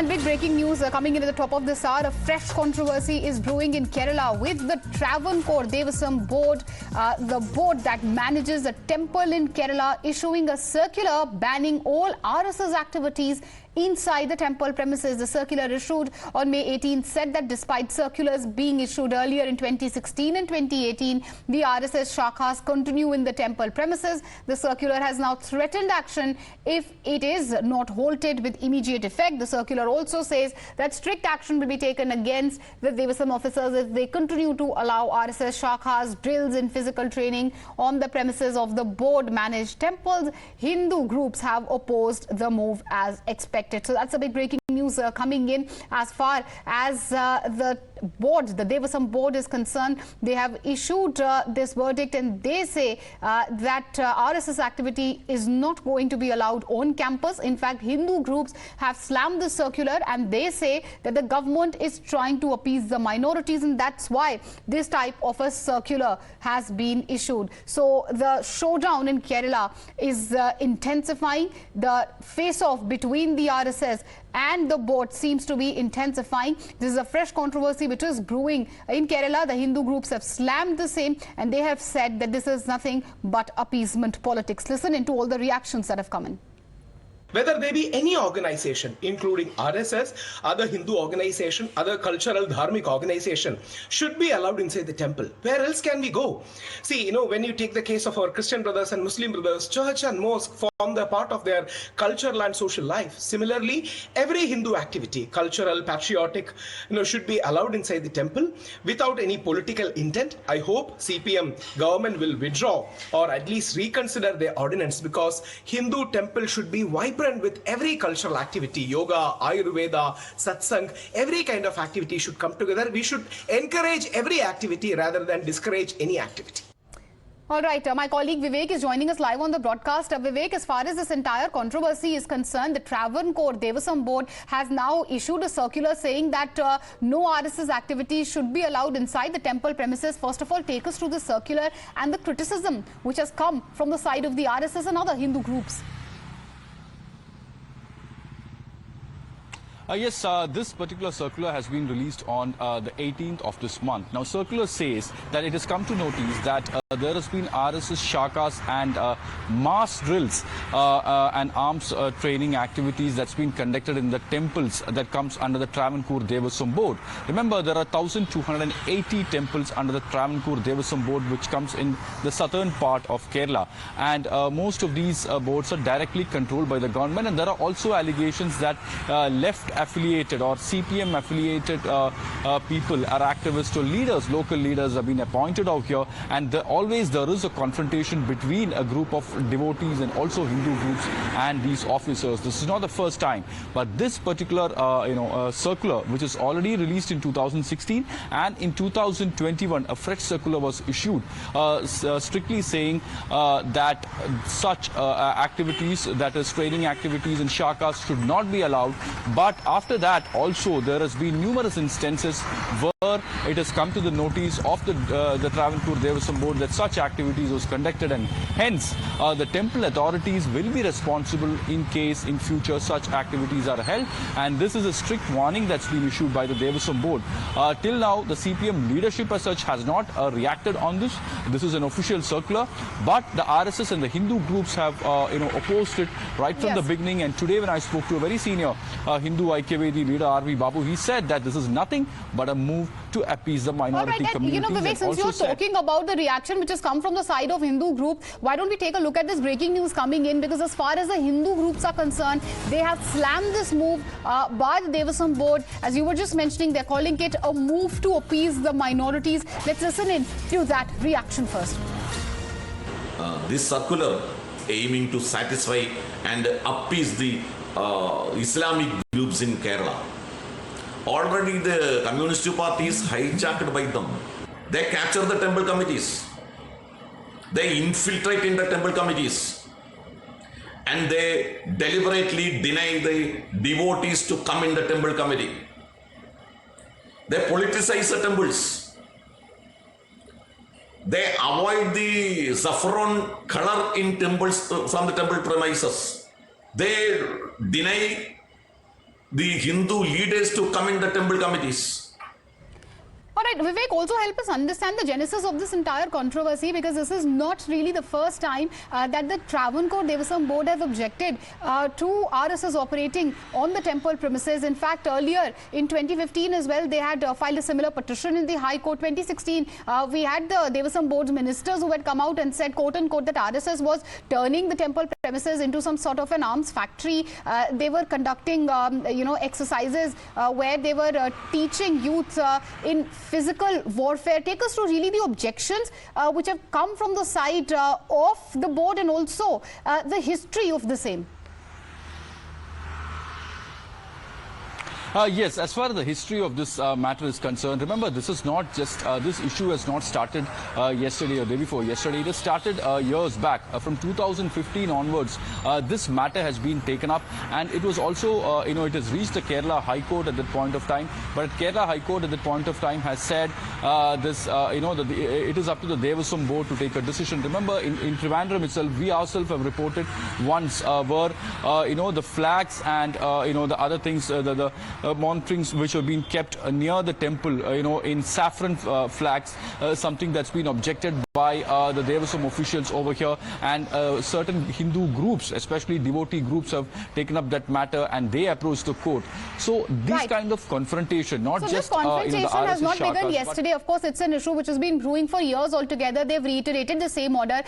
And big breaking news coming in at the top of this hour. A fresh controversy is brewing in Kerala with the Travancore Devaswom Board, the board that manages a temple in Kerala, issuing a circular banning all RSS activities inside the temple premises. The circular issued on May 18th said that despite circulars being issued earlier in 2016 and 2018, the RSS shakhas continue in the temple premises. The circular has now threatened action if it is not halted with immediate effect. The circular also says that strict action will be taken against the Devaswom officers if they continue to allow RSS shakhas drills in physical training on the premises of the board-managed temples. Hindu groups have opposed the move as expected. So that's a big breaking news coming in as far as the board, the Devaswom board is concerned. They have issued this verdict and they say that RSS activity is not going to be allowed on campus. In fact, Hindu groups have slammed the circular and they say that the government is trying to appease the minorities, and that's why this type of a circular has been issued. So the showdown in Kerala is intensifying. The face-off between the RSS and the board seems to be intensifying. This is a fresh controversy which is brewing in Kerala. The Hindu groups have slammed the same and they have said that this is nothing but appeasement politics. Listen into all the reactions that have come in. Whether there be any organization, including RSS, other Hindu organization, other cultural dharmic organization, should be allowed inside the temple. Where else can we go? See, when you take the case of our Christian brothers and Muslim brothers, church and mosque form the part of their cultural and social life. Similarly, every Hindu activity, cultural, patriotic, should be allowed inside the temple without any political intent. I hope CPM government will withdraw or at least reconsider their ordinance, because Hindu temple should be vibrant with every cultural activity. Yoga, Ayurveda, satsang, every kind of activity should come together. We should encourage every activity rather than discourage any activity. All right, my colleague Vivek is joining us live on the broadcast. Vivek, as far as this entire controversy is concerned, the Travancore Devaswom Board has now issued a circular saying that no RSS activities should be allowed inside the temple premises. First of all, take us through the circular and the criticism which has come from the side of the RSS and other Hindu groups. Yes, this particular circular has been released on the 18th of this month. Now, circular says that it has come to notice that there has been RSS shakas and mass drills and arms training activities that's been conducted in the temples that comes under the Travancore Devaswom Board. Remember, there are 1,280 temples under the Travancore Devaswom Board, which comes in the southern part of Kerala. And most of these boards are directly controlled by the government. And there are also allegations that left affiliated or CPM affiliated people are activists or leaders, local leaders have been appointed out here, and always there is a confrontation between a group of devotees and also Hindu groups and these officers. This is not the first time, but this particular circular, which is already released in 2016, and in 2021 a fresh circular was issued strictly saying that such activities, that is training activities and shakas, should not be allowed. But after that also there has been numerous instances where it has come to the notice of the Travancore Devaswom Board that such activities was conducted, and hence the temple authorities will be responsible in case in future such activities are held. And this is a strict warning that's been issued by the Devaswom Board. Till now, the CPM leadership as such has not reacted on this. This is an official circular, but the RSS and the Hindu groups have opposed it right from the beginning. And today, when I spoke to a very senior Hindu Aikyavedi leader, R.V. Babu, he said that this is nothing but a move to appease the minority community. Vivek, since you're talking about the reaction which has come from the side of Hindu group, why don't we take a look at this breaking news coming in? Because as far as the Hindu groups are concerned, they have slammed this move by the Devaswom Board. As you were just mentioning, they're calling it a move to appease the minorities. Let's listen in to that reaction first. This circular aiming to satisfy and appease the Islamic groups in Kerala. Already the Communist Party is hijacked by them. They capture the temple committees. They infiltrate in the temple committees. And they deliberately deny the devotees to come in the temple committee. They politicize the temples. They avoid the saffron color in temples from the temple premises. They deny the Hindu leaders to come in the temple committees. All right, Vivek, also help us understand the genesis of this entire controversy, because this is not really the first time that the Travancore Devaswom Board has objected to RSS operating on the temple premises. In fact, earlier in 2015 as well, they had filed a similar petition in the High Court. 2016, we had the Devaswom Board's ministers who had come out and said, quote unquote, that RSS was turning the temple premises into some sort of an arms factory. They were conducting, exercises where they were teaching youth in physical warfare. Take us through really the objections which have come from the side of the board, and also the history of the same. Yes, as far as the history of this matter is concerned, remember, this is not just, this issue has not started yesterday or day before yesterday. It has started years back. From 2015 onwards, this matter has been taken up, and it was also, it has reached the Kerala High Court at that point of time. But Kerala High Court at that point of time has said that it is up to the Devaswom Board to take a decision. Remember, in Trivandrum itself, we ourselves have reported once where, the flags and, the other things, the monitorings which have been kept near the temple, in saffron flags, something that's been objected by the Devaswom officials over here, and certain Hindu groups, especially devotee groups, have taken up that matter and they approached the court. So this kind of confrontation, not so just this confrontation the RSS has not begun shakas, yesterday. Of course, it's an issue which has been brewing for years altogether. They've reiterated the same order.